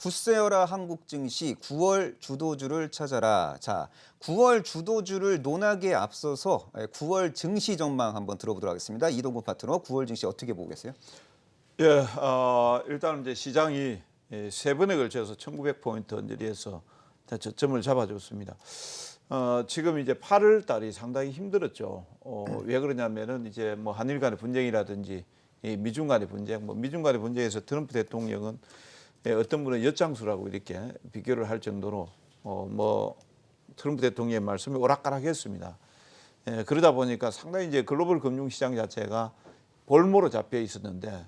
굳세어라 한국 증시 9월 주도주를 찾아라. 자, 9월 주도주를 논하기에 앞서서 9월 증시 전망 한번 들어보도록 하겠습니다. 이동국 파트너, 9월 증시 어떻게 보고 계세요? 예, 일단 이제 시장이 세 번에 걸쳐서 1900포인트 언저리에서 저점을 잡아줬습니다. 지금 이제 8월 달이 상당히 힘들었죠. 왜 그러냐면은 이제 뭐 한일 간의 분쟁이라든지 이 미중 간의 분쟁, 뭐 미중 간의 분쟁에서 트럼프 대통령은 어떤 분은 엿장수라고 이렇게 비교를 할 정도로 뭐 트럼프 대통령의 말씀이 오락가락했습니다. 그러다 보니까 상당히 이제 글로벌 금융시장 자체가 볼모로 잡혀 있었는데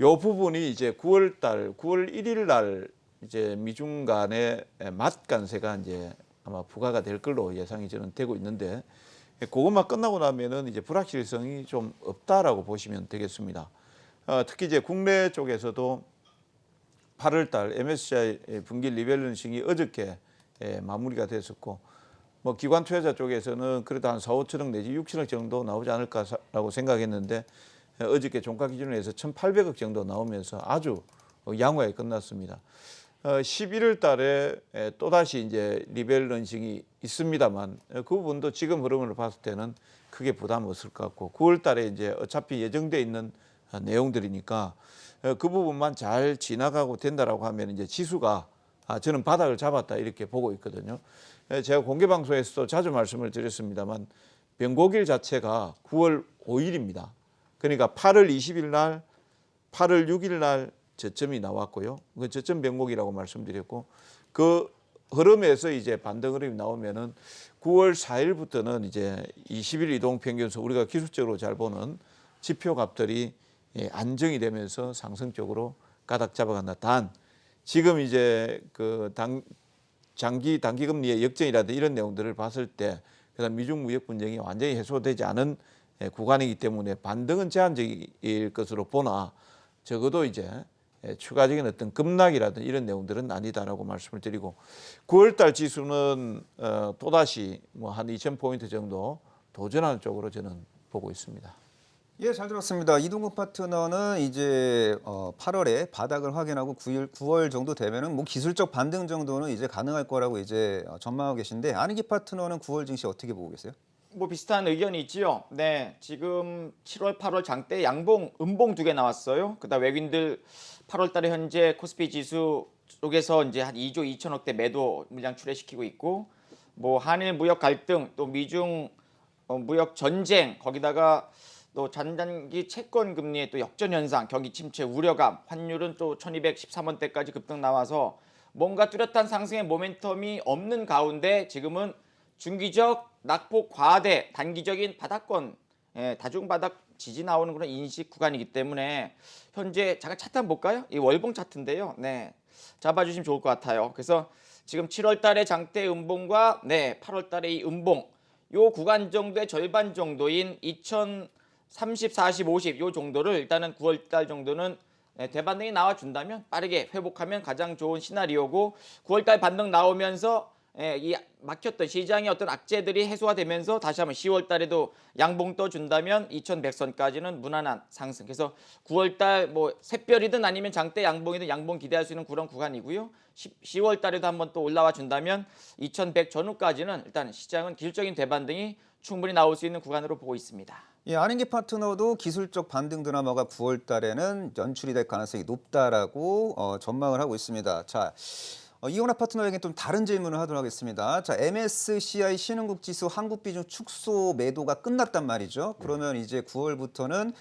요 부분이 이제 9월 1일 날 이제 미중 간의 맞관세가 이제 아마 부과가 될 걸로 예상이 저는 되고 있는데 그것만 끝나고 나면은 이제 불확실성이 좀 없다라고 보시면 되겠습니다. 특히 이제 국내 쪽에서도 8월 달 MSCI 분기 리밸런싱이 어저께 마무리가 됐었고 뭐 기관 투자자 쪽에서는 그래도 한 4, 5천억 내지 6천억 정도 나오지 않을까라고 생각했는데 어저께 종가 기준으로 해서 1,800억 정도 나오면서 아주 양호하게 끝났습니다. 11월 달에 또다시 이제 리밸런싱이 있습니다만 그 부분도 지금 흐름을 봤을 때는 크게 부담 없을 것 같고 9월 달에 이제 어차피 예정돼 있는 내용들이니까 그 부분만 잘 지나가고 된다라고 하면 이제 지수가 저는 바닥을 잡았다 이렇게 보고 있거든요. 제가 공개 방송에서도 자주 말씀을 드렸습니다만 변곡일 자체가 9월 5일입니다. 그러니까 8월 20일 날, 8월 6일 날 저점이 나왔고요. 그 저점 변곡이라고 말씀드렸고 그 흐름에서 이제 반등 흐름이 나오면은 9월 4일부터는 이제 20일 이동 평균선 우리가 기술적으로 잘 보는 지표 값들이 안정이 되면서 상승적으로 가닥 잡아간다. 단 지금 이제 그 단기 금리의 역전이라든지 이런 내용들을 봤을 때 그다음 미중 무역 분쟁이 완전히 해소되지 않은 구간이기 때문에 반등은 제한적일 것으로 보나 적어도 이제 추가적인 어떤 급락이라든지 이런 내용들은 아니다라고 말씀을 드리고 9월달 지수는 또다시 뭐 한 2,000포인트 정도 도전하는 쪽으로 저는 보고 있습니다. 예, 잘 들었습니다. 이동국 파트너는 이제 8월에 바닥을 확인하고 9월 정도 되면은 뭐 기술적 반등 정도는 이제 가능할 거라고 이제 전망하고 계신데 안희기 파트너는 9월 증시 어떻게 보고 계세요? 뭐 비슷한 의견이 있지요. 네, 지금 7월, 8월 장대 양봉, 음봉 두 개 나왔어요. 그다음 외국인들 8월 달에 현재 코스피 지수 쪽에서 이제 한 2조 2천억대 매도 물량 출회시키고 있고, 뭐 한일 무역 갈등, 또 미중 무역 전쟁, 거기다가 또 단기 채권 금리의 또 역전 현상, 경기 침체 우려감, 환율은 또 1213원대까지 급등 나와서 뭔가 뚜렷한 상승의 모멘텀이 없는 가운데 지금은 중기적 낙폭 과대, 단기적인 바닥권, 다중 바닥 지지 나오는 그런 인식 구간이기 때문에 현재 잠깐 차트 한번 볼까요? 이 월봉 차트인데요. 네, 잡아주시면 좋을 것 같아요. 그래서 지금 7월 달에 장대 음봉과 8월 달에 이 음봉, 요 구간 정도의 절반 정도인 2030, 40, 50 요 정도를 일단은 9월 달 정도는 대반등이 나와준다면 빠르게 회복하면 가장 좋은 시나리오고 9월 달 반등 나오면서 이 막혔던 시장의 어떤 악재들이 해소가 되면서 다시 한번 10월 달에도 양봉 떠준다면 2100선까지는 무난한 상승. 그래서 9월 달 뭐 샛별이든 아니면 장대 양봉이든 양봉 기대할 수 있는 그런 구간이고요. 10월 달에도 한번 또 올라와 준다면 2100 전후까지는 일단 시장은 기술적인 대반등이 충분히 나올 수 있는 구간으로 보고 있습니다. 예, 안희기 파트너도 기술적 반등 드라마가 9월 달에는 연출이 될 가능성이 높다라고 전망을 하고 있습니다. 자, 이온화 파트너에게 좀 다른 질문을 하도록 하겠습니다. 자, MSCI 신흥국 지수 한국 비중 축소 매도가 끝났단 말이죠. 그러면 이제 9월부터는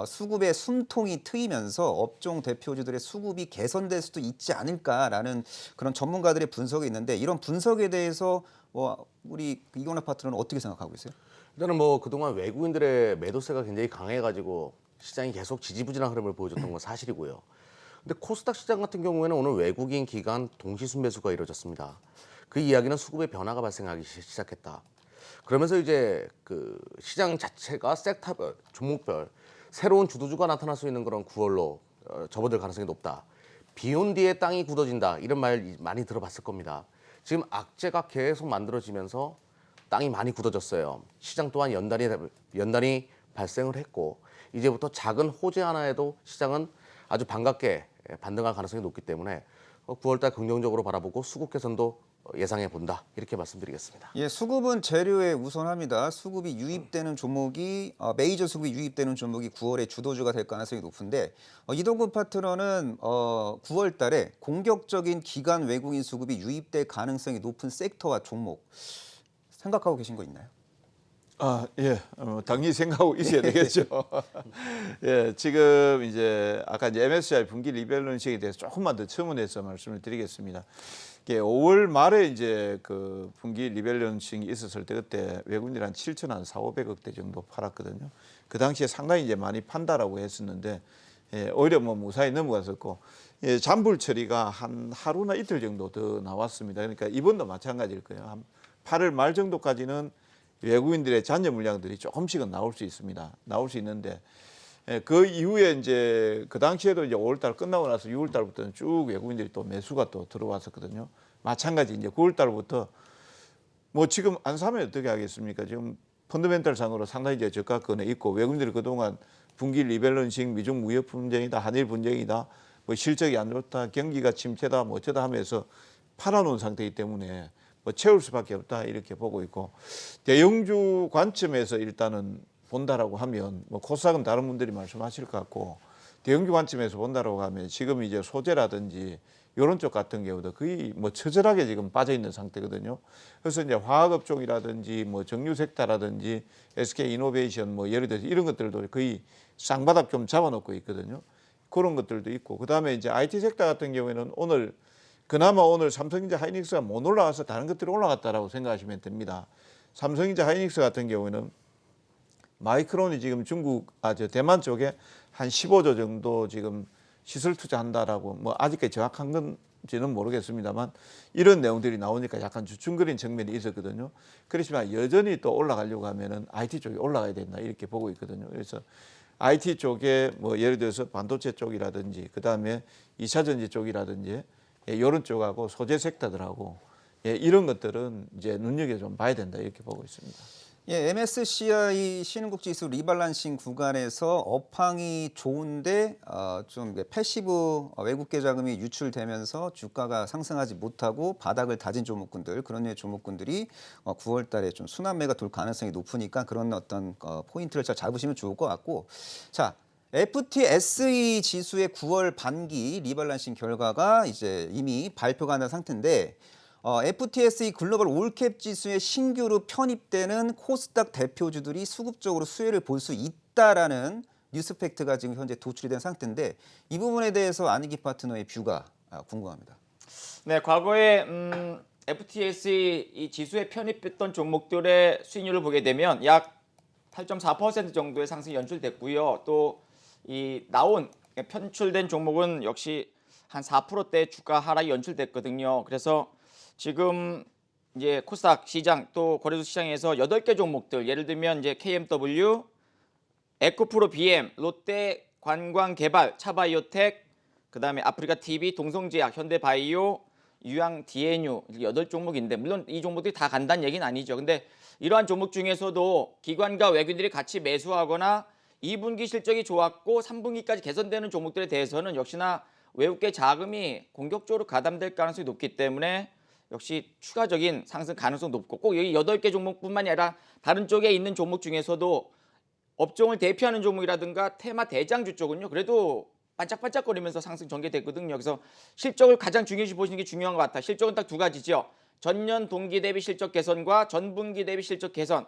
수급의 숨통이 트이면서 업종 대표주들의 수급이 개선될 수도 있지 않을까라는 그런 전문가들의 분석이 있는데 이런 분석에 대해서 우리 이온화 파트너는 어떻게 생각하고 있어요? 일단은 뭐 그동안 외국인들의 매도세가 굉장히 강해가지고 시장이 계속 지지부진한 흐름을 보여줬던 건 사실이고요. 근데 코스닥 시장 같은 경우에는 오늘 외국인 기관 동시 순매수가 이루어졌습니다. 그 이야기는 수급의 변화가 발생하기 시작했다. 그러면서 이제 그 시장 자체가 섹터별, 종목별 새로운 주도주가 나타날 수 있는 그런 9월로 접어들 가능성이 높다. 비온 뒤에 땅이 굳어진다. 이런 말 많이 들어봤을 겁니다. 지금 악재가 계속 만들어지면서 땅이 많이 굳어졌어요. 시장 또한 연단이 발생을 했고 이제부터 작은 호재 하나에도 시장은 아주 반갑게 반등할 가능성이 높기 때문에 9월달 긍정적으로 바라보고 수급 개선도 예상해 본다 이렇게 말씀드리겠습니다. 예, 수급은 재료에 우선합니다. 수급이 유입되는 종목이 메이저 수급이 유입되는 종목이 9월에 주도주가 될 가능성이 높은데 이동국 파트너는 9월 달에 공격적인 기관 외국인 수급이 유입될 가능성이 높은 섹터와 종목 생각하고 계신 거 있나요? 아, 예. 당연히 생각하고 있어야 되겠죠. 예, 지금 이제 아까 이제 MSCI 분기 리밸런싱에 대해서 조금만 더 첨언해서 말씀을 드리겠습니다. 이게 5월 말에 이제 그 분기 리밸런싱이 있었을 때 그때 외국인들이 한 7,400~500억대 정도 팔았거든요. 그 당시에 상당히 이제 많이 판다라고 했었는데 예, 오히려 뭐 무사히 넘어갔었고 예, 잔불 처리가 한 하루나 이틀 정도 더 나왔습니다. 그러니까 이번도 마찬가지일 거예요. 한 8월 말 정도까지는 외국인들의 잔여 물량들이 조금씩은 나올 수 있습니다. 나올 수 있는데 그 이후에 이제 그 당시에도 이제 5월달 끝나고 나서 6월달부터는 쭉 외국인들이 또 매수가 또 들어왔었거든요. 마찬가지 이제 9월달부터 뭐 지금 안 사면 어떻게 하겠습니까? 지금 펀더멘털 상으로 상당히 이제 저가권에 있고 외국인들이 그동안 분기 리밸런싱, 미중 무역 분쟁이다, 한일 분쟁이다, 뭐 실적이 안 좋다, 경기가 침체다, 뭐 어쩌다 하면서 팔아놓은 상태이기 때문에 뭐 채울 수밖에 없다 이렇게 보고 있고 대형주 관점에서 일단은 본다라고 하면 뭐 코스닥은 다른 분들이 말씀하실 것 같고 대형주 관점에서 본다라고 하면 지금 이제 소재라든지 이런 쪽 같은 경우도 거의 뭐 처절하게 지금 빠져 있는 상태거든요. 그래서 이제 화학업종이라든지 뭐 정유 섹터라든지 SK 이노베이션 뭐 예를 들어서 이런 것들도 거의 쌍바닥 좀 잡아놓고 있거든요. 그런 것들도 있고 그다음에 이제 IT 섹터 같은 경우에는 그나마 오늘 삼성전자 하이닉스가 못 올라가서 다른 것들이 올라갔다라고 생각하시면 됩니다. 삼성전자 하이닉스 같은 경우에는 마이크론이 지금 대만 쪽에 한 15조 정도 지금 시설 투자한다라고 뭐 아직까지 정확한 건지는 모르겠습니다만 이런 내용들이 나오니까 약간 주춤거린 측면이 있었거든요. 그렇지만 여전히 또 올라가려고 하면은 IT 쪽이 올라가야 된다 이렇게 보고 있거든요. 그래서 IT 쪽에 뭐 예를 들어서 반도체 쪽이라든지 그다음에 2차 전지 쪽이라든지 이런 쪽하고 소재 섹터들하고 이런 것들은 이제 눈여겨 좀 봐야 된다 이렇게 보고 있습니다. 예, MSCI 신흥국 지수 리밸런싱 구간에서 업황이 좋은데 좀 패시브 외국계 자금이 유출되면서 주가가 상승하지 못하고 바닥을 다진 종목군들 그런 류의 종목군들이 9월 달에 좀 순환매가 돌 가능성이 높으니까 그런 어떤 포인트를 잘 잡으시면 좋을 것 같고 자. FTSE 지수의 9월 반기 리밸런싱 결과가 이제 이미 발표가 난 상태인데 FTSE 글로벌 올캡 지수에 신규로 편입되는 코스닥 대표주들이 수급적으로 수혜를 볼 수 있다라는 뉴스 팩트가 지금 현재 도출이 된 상태인데 이 부분에 대해서 안익기 파트너의 뷰가 궁금합니다. 네, 과거에 FTSE 이 지수에 편입했던 종목들의 수익률을 보게 되면 약 8.4% 정도의 상승이 연출됐고요. 또 이 편출된 종목은 역시 한 4%대 주가 하락이 연출됐거든요. 그래서 지금 이제 코스닥 시장 또 거래소 시장에서 8개 종목들 예를 들면 이제 KMW, 에코프로 BM, 롯데 관광개발, 차바이오텍, 그다음에 아프리카 TV, 동성제약, 현대바이오, 유양 DNU 8종목인데 물론 이 종목들이 다 간다는 얘기는 아니죠. 근데 이러한 종목 중에서도 기관과 외국인들이 같이 매수하거나 2분기 실적이 좋았고 3분기까지 개선되는 종목들에 대해서는 역시나 외국계 자금이 공격적으로 가담될 가능성이 높기 때문에 역시 추가적인 상승 가능성 높고 꼭 여기 8개 종목뿐만이 아니라 다른 쪽에 있는 종목 중에서도 업종을 대표하는 종목이라든가 테마 대장주 쪽은요. 그래도 반짝반짝거리면서 상승 전개됐거든요. 그래서 실적을 가장 중요시 보시는 게 중요한 것 같아요. 실적은 딱 두 가지죠. 전년 동기 대비 실적 개선과 전분기 대비 실적 개선.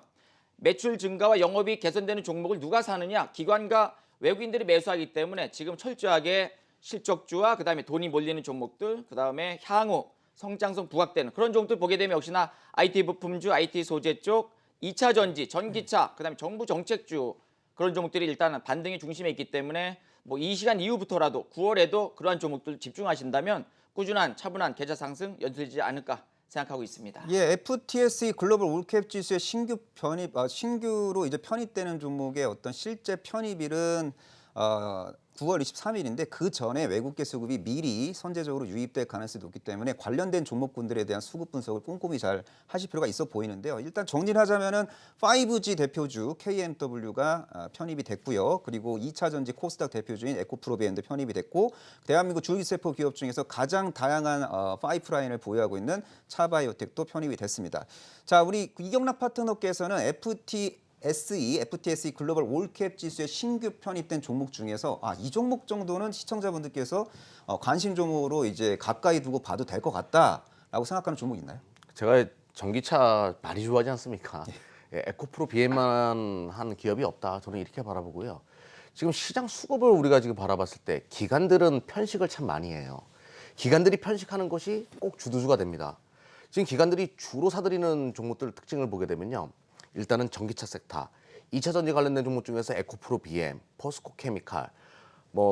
매출 증가와 영업이익 개선되는 종목을 누가 사느냐? 기관과 외국인들이 매수하기 때문에 지금 철저하게 실적주와 그다음에 돈이 몰리는 종목들, 그다음에 향후 성장성 부각되는 그런 종목들 보게 되면 역시나 IT 부품주, IT 소재 쪽, 2차 전지, 전기차, 그다음에 정부 정책주 그런 종목들이 일단은 반등의 중심에 있기 때문에 뭐 이 시간 이후부터라도 9월에도 그러한 종목들 집중하신다면 꾸준한 차분한 계좌 상승 연출되지 않을까 생각하고 있습니다. 예, FTSE 글로벌 올캡 지수의 신규로 이제 편입되는 종목의 어떤 실제 편입일은 9월 23일인데 그 전에 외국계 수급이 미리 선제적으로 유입될 가능성이 높기 때문에 관련된 종목군들에 대한 수급 분석을 꼼꼼히 잘 하실 필요가 있어 보이는데요. 일단 정리를 하자면은 5G 대표주 KMW가 편입이 됐고요. 그리고 2차 전지 코스닥 대표주인 에코프로비엔도 편입이 됐고 대한민국 줄기세포 기업 중에서 가장 다양한 파이프라인을 보유하고 있는 차바이오텍도 편입이 됐습니다. 자, 우리 이경락 파트너께서는 FTSE 글로벌 올캡 지수에 신규 편입된 종목 중에서 이 종목 정도는 시청자분들께서 관심 종목으로 이제 가까이 두고 봐도 될 것 같다라고 생각하는 종목 있나요? 제가 전기차 많이 좋아하지 않습니까? 예, 에코프로 비행만 한 기업이 없다. 저는 이렇게 바라보고요. 지금 시장 수급을 우리가 지금 바라봤을 때 기관들은 편식을 참 많이 해요. 기관들이 편식하는 것이 꼭 주도주가 됩니다. 지금 기관들이 주로 사들이는 종목들 특징을 보게 되면요. 일단은 전기차 섹터, 2차 전지 관련된 종목 중에서 에코프로 BM, 포스코 케미칼,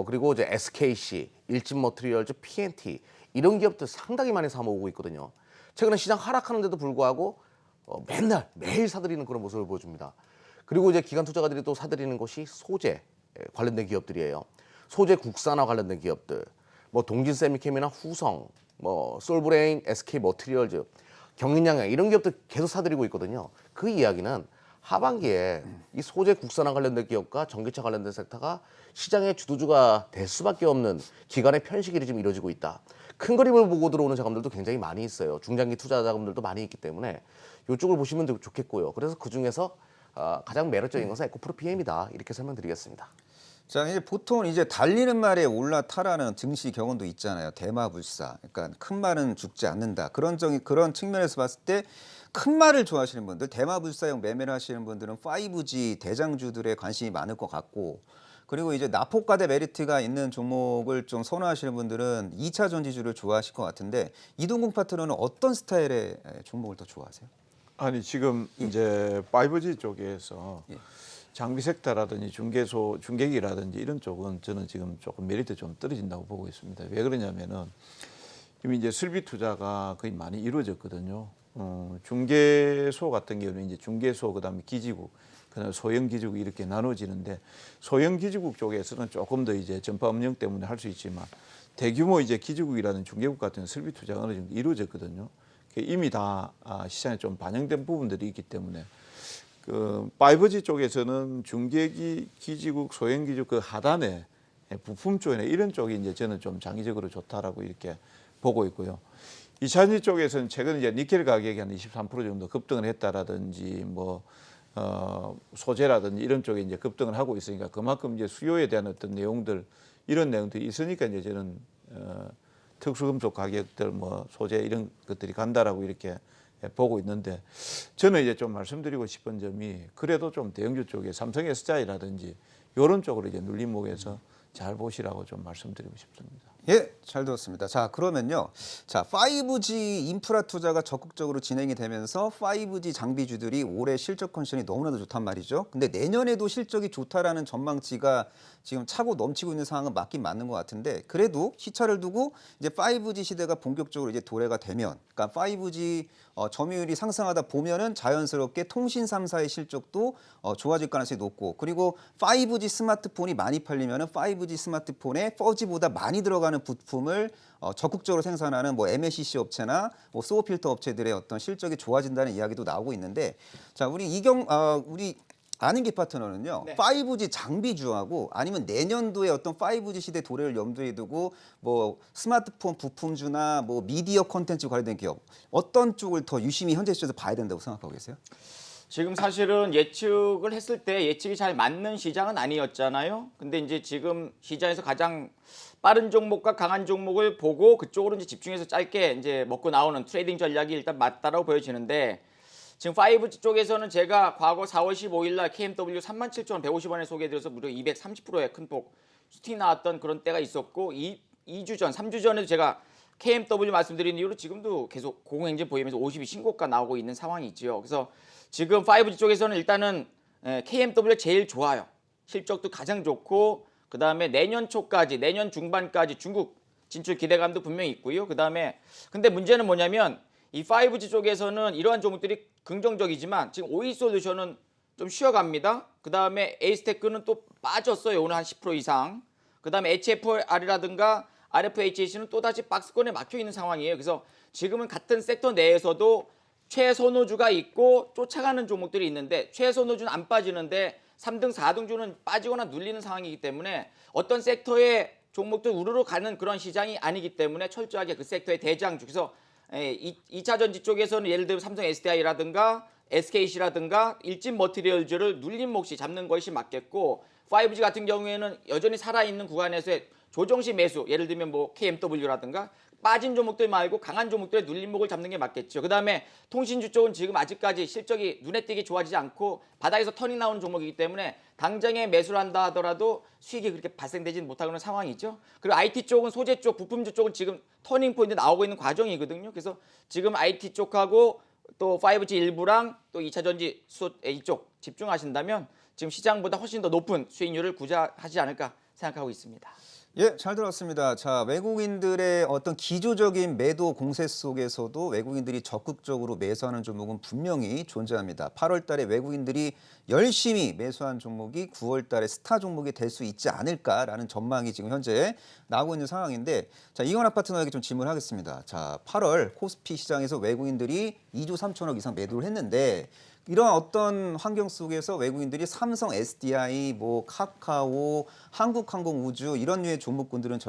그리고 이제 SKC, 일진머트리얼즈, PNT 이런 기업들 상당히 많이 사 모으고 있거든요. 최근에 시장 하락하는데도 불구하고 매일 사들이는 그런 모습을 보여줍니다. 그리고 이제 기관 투자가들이 또 사들이는 것이 소재 관련된 기업들이에요. 소재 국산화 관련된 기업들, 동진세미캠이나 후성, 솔브레인, SK머트리얼즈, 경인양양 이런 기업들 계속 사들이고 있거든요. 그 이야기는 하반기에 이 소재 국산화 관련된 기업과 전기차 관련된 섹터가 시장의 주도주가 될 수밖에 없는 기관의 편식이 지금 이루어지고 있다. 큰 그림을 보고 들어오는 자금들도 굉장히 많이 있어요. 중장기 투자 자금들도 많이 있기 때문에 이쪽을 보시면 좋겠고요. 그래서 그중에서 가장 매력적인 것은 에코프로 BM이다. 이렇게 설명드리겠습니다. 자, 이제 보통 이제 달리는 말에 올라타라는 증시 경험도 있잖아요. 대마불사. 그러니까 큰 말은 죽지 않는다. 그런 측면에서 봤을 때 큰 말을 좋아하시는 분들, 대마불사용 매매를 하시는 분들은 5G 대장주들에 관심이 많을 것 같고, 그리고 이제 나폭과대 메리트가 있는 종목을 좀 선호하시는 분들은 2차 전지주를 좋아하실 것 같은데 이동국 파트너는 어떤 스타일의 종목을 더 좋아하세요? 아니 지금 이제 5G 쪽에서 예. 장비 섹터라든지 중계기라든지 이런 쪽은 저는 지금 조금 메리트 좀 떨어진다고 보고 있습니다. 왜 그러냐면은 이미 이제 설비 투자가 거의 많이 이루어졌거든요. 중계소 같은 경우는 이제 중계소 그다음에 기지국, 그다음에 소형 기지국 이렇게 나눠지는데 소형 기지국 쪽에서는 조금 더 이제 전파 음영 때문에 할 수 있지만 대규모 이제 기지국이라는 중계국 같은 설비 투자가 어느 정도 이루어졌거든요. 이미 다 시장에 좀 반영된 부분들이 있기 때문에 그 5G 쪽에서는 중계기 기지국 소형 기지국 그 하단에 부품 쪽이나 이런 쪽이 이제 저는 좀 장기적으로 좋다라고 이렇게 보고 있고요. 2차전지 쪽에서는 최근 이제 니켈 가격이 한 23% 정도 급등을 했다라든지 소재라든지 이런 쪽에 이제 급등을 하고 있으니까 그만큼 이제 수요에 대한 어떤 내용들 이런 내용들이 있으니까 이제 저는 특수금속 가격들 소재 이런 것들이 간다라고 이렇게 보고 있는데 저는 이제 좀 말씀드리고 싶은 점이 그래도 좀 대형주 쪽에 삼성 SDI라든지 이런 쪽으로 이제 눌림목에서 잘 보시라고 좀 말씀드리고 싶습니다. 예, 잘 들었습니다. 자, 그러면요. 자, 5G 인프라 투자가 적극적으로 진행이 되면서 5G 장비주들이 올해 실적 컨디션이 너무나도 좋단 말이죠. 근데 내년에도 실적이 좋다라는 전망치가 지금 차고 넘치고 있는 상황은 맞긴 맞는 것 같은데 그래도 시차를 두고 이제 5G 시대가 본격적으로 이제 도래가 되면 그러니까 5G 점유율이 상승하다 보면은 자연스럽게 통신 3사의 실적도 좋아질 가능성이 높고 그리고 5G 스마트폰이 많이 팔리면은 5G 스마트폰에 4G보다 많이 들어가는 부품을 적극적으로 생산하는 MLCC 업체나 소어 필터 업체들의 어떤 실적이 좋아진다는 이야기도 나오고 있는데 자, 우리 우리 아는기 파트너는요. 네. 5G 장비주하고 아니면 내년도에 어떤 5G 시대 도래를 염두에 두고 스마트폰 부품주나 미디어 콘텐츠 관련된 기업 어떤 쪽을 더 유심히 현재 시점에서 봐야 된다고 생각하고 계세요? 지금 사실은 예측을 했을 때 예측이 잘 맞는 시장은 아니었잖아요. 근데 이제 지금 시장에서 가장 빠른 종목과 강한 종목을 보고 그쪽으로 이제 집중해서 짧게 이제 먹고 나오는 트레이딩 전략이 일단 맞다라고 보여지는데 지금 5G 쪽에서는 제가 과거 4월 15일 날 KMW 37,150원에 소개해드려서 무려 230%의 큰 폭 슈팅 나왔던 그런 때가 있었고 2주 전, 3주 전에도 제가 KMW 말씀드린 이후로 지금도 계속 고공행진 보이면서 52 신고가 나오고 있는 상황이 있죠. 그래서 지금 5G 쪽에서는 일단은 KMW가 제일 좋아요. 실적도 가장 좋고 그 다음에 내년 초까지, 내년 중반까지 중국 진출 기대감도 분명히 있고요. 그 다음에 근데 문제는 뭐냐면 이 5G 쪽에서는 이러한 종목들이 긍정적이지만 지금 OE 솔루션은 좀 쉬어갑니다. 그 다음에 에이스테크는 또 빠졌어요. 오늘 한 10% 이상. 그 다음에 HFR이라든가 RFHC는 또다시 박스권에 막혀 있는 상황이에요. 그래서 지금은 같은 섹터 내에서도 최선호주가 있고 쫓아가는 종목들이 있는데 최선호주는 안 빠지는데 3등, 4등주는 빠지거나 눌리는 상황이기 때문에 어떤 섹터의 종목들 우르르 가는 그런 시장이 아니기 때문에 철저하게 그 섹터의 대장주. 그래서 2차 전지 쪽에서는 예를 들면 삼성 SDI라든가 SKC라든가 일진 머티리얼즈를 눌림 몫이 잡는 것이 맞겠고 5G 같은 경우에는 여전히 살아있는 구간에서의 조정시 매수 예를 들면 뭐 KMW라든가 빠진 종목들 말고 강한 종목들의 눌림목을 잡는 게 맞겠죠. 그다음에 통신주 쪽은 지금 아직까지 실적이 눈에 띄게 좋아지지 않고 바닥에서 턴이 나오는 종목이기 때문에 당장에 매수를 한다 하더라도 수익이 그렇게 발생되지는 못하는 상황이죠. 그리고 IT 쪽은 소재 쪽, 부품주 쪽은 지금 터닝 포인트 나오고 있는 과정이거든요. 그래서 지금 IT 쪽하고 또 5G 일부랑 또 2차 전지 이쪽 집중하신다면 지금 시장보다 훨씬 더 높은 수익률을 구사하지 않을까 생각하고 있습니다. 예, 잘 들었습니다. 자, 외국인들의 어떤 기조적인 매도 공세 속에서도 외국인들이 적극적으로 매수하는 종목은 분명히 존재합니다. 8월 달에 외국인들이 열심히 매수한 종목이 9월 달에 스타 종목이 될 수 있지 않을까라는 전망이 지금 현재 나오고 있는 상황인데, 자, 이건아 파트너에게 좀 질문하겠습니다. 자, 8월 코스피 시장에서 외국인들이 2조 3천억 이상 매도를 했는데 이런 어떤 환경 속에서 외국인들이 삼성 SDI, 뭐 카카오, 한국항공우주 이런 류의 종목군들은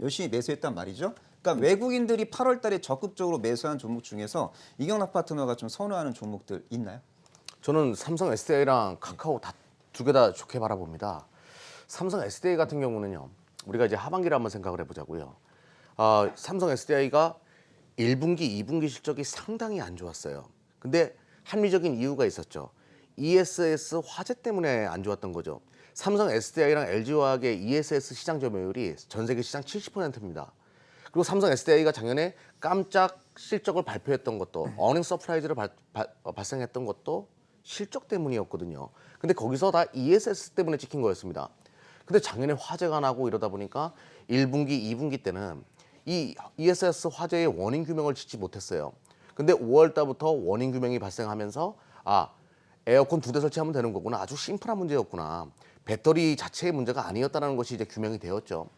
열심히 매수했단 말이죠. 그러니까 외국인들이 8월 달에 적극적으로 매수한 종목 중에서 이경락 파트너가 좀 선호하는 종목들 있나요? 저는 삼성 SDI랑 카카오 두 개 다 좋게 바라봅니다. 삼성 SDI 같은 경우는요. 우리가 이제 하반기를 한번 생각을 해보자고요. 삼성 SDI가 1분기, 2분기 실적이 상당히 안 좋았어요. 근데 합리적인 이유가 있었죠. ESS 화재 때문에 안 좋았던 거죠. 삼성 SDI랑 LG화학의 ESS 시장 점유율이 전 세계 시장 70%입니다. 그리고 삼성 SDI가 작년에 깜짝 실적을 발표했던 것도 어닝 서프라이즈를 발생했던 것도 실적 때문이었거든요. 근데 거기서 다 ESS 때문에 찍힌 거였습니다. 근데 작년에 화재가 나고 이러다 보니까 1분기, 2분기 때는 이 ESS 화재의 원인 규명을 짓지 못했어요. 근데 5월 달부터 원인 규명이 발생하면서 에어컨 2대 설치하면 되는 거구나. 아주 심플한 문제였구나. 배터리 자체의 문제가 아니었다는 것이 이제 규명이 되었죠.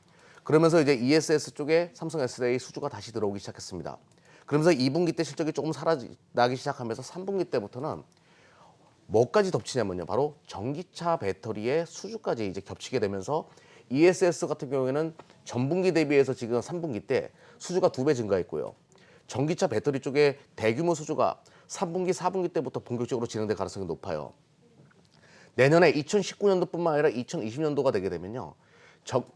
그러면서 이제 ESS 쪽에 삼성 SDI 수주가 다시 들어오기 시작했습니다. 그러면서 2분기 때 실적이 조금 나기 시작하면서 3분기 때부터는 뭐까지 덮치냐면요. 바로 전기차 배터리의 수주까지 이제 겹치게 되면서 ESS 같은 경우에는 전분기 대비해서 지금 3분기 때 수주가 2배 증가했고요. 전기차 배터리 쪽에 대규모 수주가 3분기, 4분기 때부터 본격적으로 진행될 가능성이 높아요. 내년에 2019년도뿐만 아니라 2020년도가 되게 되면요.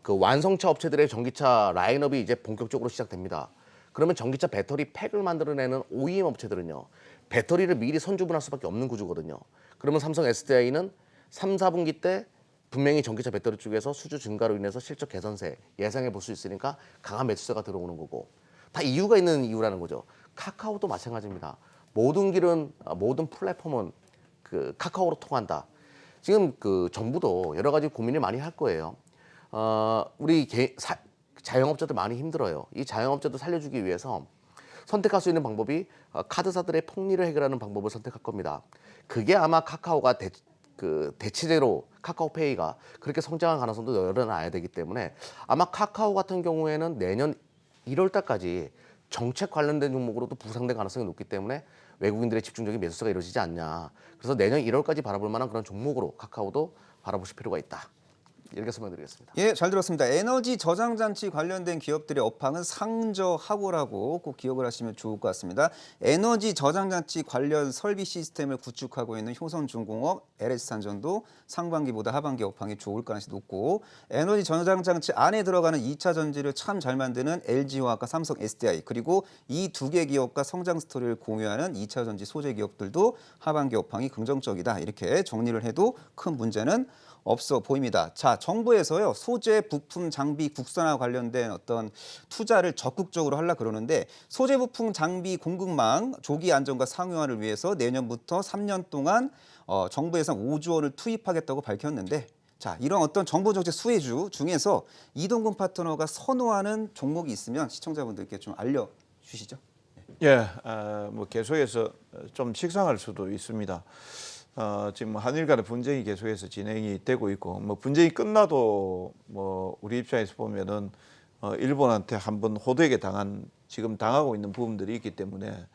그 완성차 업체들의 전기차 라인업이 이제 본격적으로 시작됩니다. 그러면 전기차 배터리 팩을 만들어내는 OEM 업체들은요. 배터리를 미리 선주분할 수밖에 없는 구조거든요. 그러면 삼성 SDI는 3, 4분기 때 분명히 전기차 배터리 쪽에서 수주 증가로 인해서 실적 개선세 예상해 볼 수 있으니까 강한 매수세가 들어오는 거고 다 이유가 있는 이유라는 거죠. 카카오도 마찬가지입니다. 모든 길은 모든 플랫폼은 그 카카오로 통한다. 지금 그 정부도 여러 가지 고민을 많이 할 거예요. 우리 자영업자들 많이 힘들어요. 이 자영업자들 살려주기 위해서 선택할 수 있는 방법이 카드사들의 폭리를 해결하는 방법을 선택할 겁니다. 그게 아마 카카오가 대체제로 카카오페이가 그렇게 성장할 가능성도 열어놔야 되기 때문에 아마 카카오 같은 경우에는 내년 1월 달까지 정책 관련된 종목으로도 부상될 가능성이 높기 때문에 외국인들의 집중적인 매수세가 이루어지지 않냐. 그래서 내년 1월까지 바라볼 만한 그런 종목으로 카카오도 바라보실 필요가 있다. 이렇게 설명드리겠습니다. 예, 잘 들었습니다. 에너지 저장 장치 관련된 기업들의 업황은 상저하고라고 꼭 기억을 하시면 좋을 것 같습니다. 에너지 저장 장치 관련 설비 시스템을 구축하고 있는 효성중공업, LS산전도 상반기보다 하반기 업황이 좋을 가능성이 높고 에너지 저장 장치 안에 들어가는 2차 전지를 참 잘 만드는 LG화학과 삼성 SDI 그리고 이 두 개 기업과 성장 스토리를 공유하는 2차 전지 소재 기업들도 하반기 업황이 긍정적이다. 이렇게 정리를 해도 큰 문제는 없어 보입니다. 자, 정부에서요 소재, 부품, 장비 국산화 관련된 어떤 투자를 적극적으로 하려 그러는데 소재, 부품, 장비 공급망 조기 안정과 상용화를 위해서 내년부터 3년 동안 정부 예산 5조 원을 투입하겠다고 밝혔는데 자, 이런 어떤 정부 정책 수혜주 중에서 이동근 파트너가 선호하는 종목이 있으면 시청자분들께 좀 알려주시죠. 예, 뭐 계속해서 좀 식상할 수도 있습니다. 지금 한일 간의 분쟁이 계속해서 진행이 되고 있고 뭐 분쟁이 끝나도 뭐 우리 입장에서 보면은 일본한테 한번 호되게 지금 당하고 있는 부분들이 있기 때문에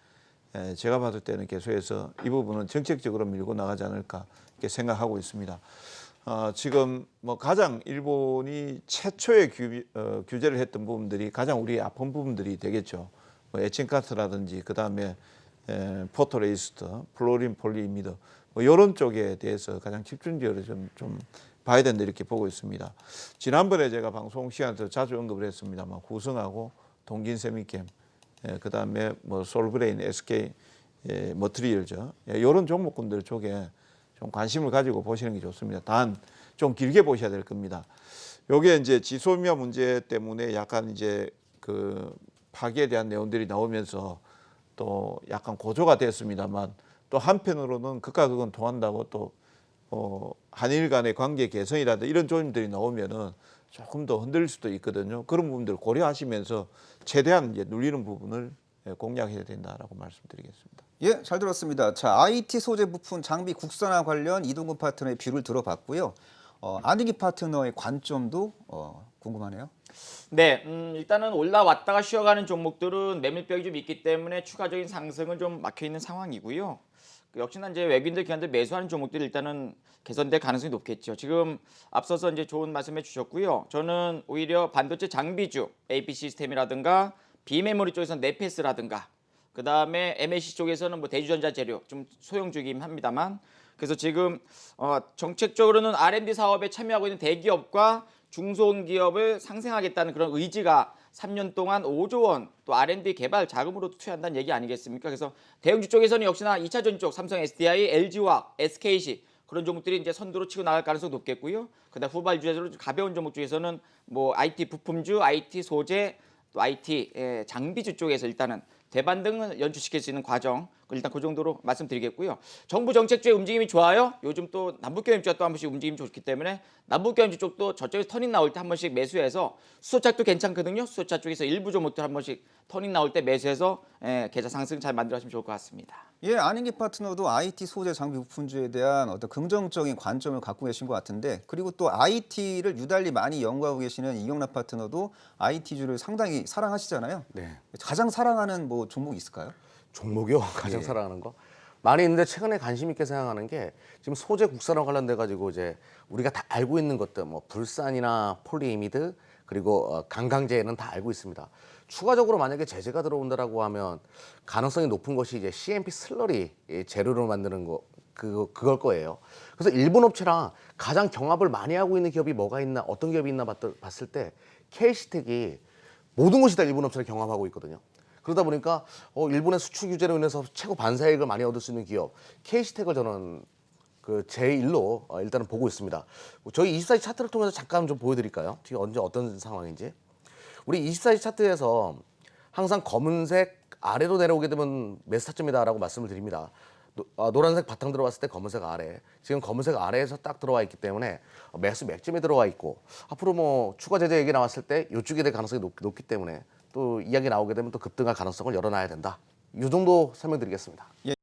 제가 봤을 때는 계속해서 이 부분은 정책적으로 밀고 나가지 않을까 이렇게 생각하고 있습니다. 지금 뭐 가장 일본이 최초의 규제를 했던 부분들이 가장 우리 아픈 부분들이 되겠죠. 뭐 에칭카트라든지 그 다음에 포토레이스트, 플로린 폴리미드 뭐 이런 쪽에 대해서 가장 집중적으로 좀 봐야 된다 이렇게 보고 있습니다. 지난번에 제가 방송 시간에서 자주 언급을 했습니다만 후성하고 동긴세미캠, 그 다음에 뭐 솔브레인, SK 머트리얼죠. 이런 종목군들 쪽에 좀 관심을 가지고 보시는 게 좋습니다. 단 좀 길게 보셔야 될 겁니다. 요게 이제 지소미아 문제 때문에 약간 이제 그 파기에 대한 내용들이 나오면서 또 약간 고조가 됐습니다만 또 한편으로는 극과 극은 통한다고 또 한일 간의 관계 개선이라든지 이런 조짐들이 나오면은 조금 더 흔들릴 수도 있거든요. 그런 부분들을 고려하시면서 최대한 이제 눌리는 부분을 공략해야 된다라고 말씀드리겠습니다. 예, 잘 들었습니다. 자, IT 소재 부품 장비 국산화 관련 이동근 파트너의 뷰를 들어봤고요. 안익기 파트너의 관점도 궁금하네요. 네, 일단은 올라왔다가 쉬어가는 종목들은 매물벽이 좀 있기 때문에 추가적인 상승은 좀 막혀 있는 상황이고요. 역시나 이제 외국인들 기관들 매수하는 종목들이 일단은 개선될 가능성이 높겠죠. 지금 앞서서 이제 좋은 말씀해 주셨고요. 저는 오히려 반도체 장비주 AP 시스템이라든가 비메모리 쪽에서는 네페스라든가 그 다음에 MAC 쪽에서는 뭐 대주전자 재료 좀 소형주긴 합니다만 그래서 지금 정책적으로는 R&D 사업에 참여하고 있는 대기업과 중소기업을 상생하겠다는 그런 의지가 3년 동안 5조 원 또 R&D 개발 자금으로 투여한다는 얘기 아니겠습니까? 그래서 대형주 쪽에서는 역시나 2차 전지 쪽 삼성 SDI, LG화학, SKC 그런 종목들이 이제 선두로 치고 나갈 가능성이 높겠고요. 그다음 후발주에서는 가벼운 종목 중에서는 뭐 IT 부품주, IT 소재, 또 IT 장비주 쪽에서 일단은 대반등을 연출시킬 수 있는 과정 일단 그 정도로 말씀드리겠고요. 정부 정책주의 움직임이 좋아요. 요즘 또 남북경협주가 또 한 번씩 움직임이 좋기 때문에 남북경협주 쪽도 저쪽에서 터닝 나올 때 한 번씩 매수해서 수소차도 괜찮거든요. 수소차 쪽에서 일부 종목들 한 번씩 터닝 나올 때 매수해서 계좌 상승 잘 만들어가시면 좋을 것 같습니다. 예, 안익기 파트너도 IT 소재 장비 부품주에 대한 어떤 긍정적인 관점을 갖고 계신 것 같은데 그리고 또 IT를 유달리 많이 연구하고 계시는 이경락 파트너도 IT주를 상당히 사랑하시잖아요. 네. 가장 사랑하는 뭐 종목이 있을까요? 종목이요? 가장 사랑하는 거? 많이 있는데 최근에 관심 있게 생각하는 게 지금 소재 국산화 관련돼 가지고 이제 우리가 다 알고 있는 것들 뭐 불산이나 폴리이미드 그리고 강강제는 다 알고 있습니다. 추가적으로 만약에 제재가 들어온다라고 하면 가능성이 높은 것이 이제 CMP 슬러리 재료로 만드는 거 그걸 거예요. 그래서 일본 업체랑 가장 경합을 많이 하고 있는 기업이 뭐가 있나 어떤 기업이 있나 봤을 때 KC텍이 모든 것이 다 일본 업체를 경합하고 있거든요. 그러다 보니까 일본의 수출 규제로 인해서 최고 반사이익을 많이 얻을 수 있는 기업 KC텍을 저는 그 제1로 일단은 보고 있습니다. 저희 24시 차트를 통해서 잠깐 좀 보여드릴까요? 지금 언제 어떤 상황인지. 우리 24시 차트에서 항상 검은색 아래로 내려오게 되면 매수 타점이다라고 말씀을 드립니다. 노란색 바탕 들어왔을 때 검은색 아래, 지금 검은색 아래에서 딱 들어와 있기 때문에 매수 맥점에 들어와 있고 앞으로 뭐 추가 제재 얘기 나왔을 때 이쪽에 될 가능성이 높기 때문에 또 이야기 나오게 되면 또 급등할 가능성을 열어놔야 된다. 이 정도 설명드리겠습니다. 예.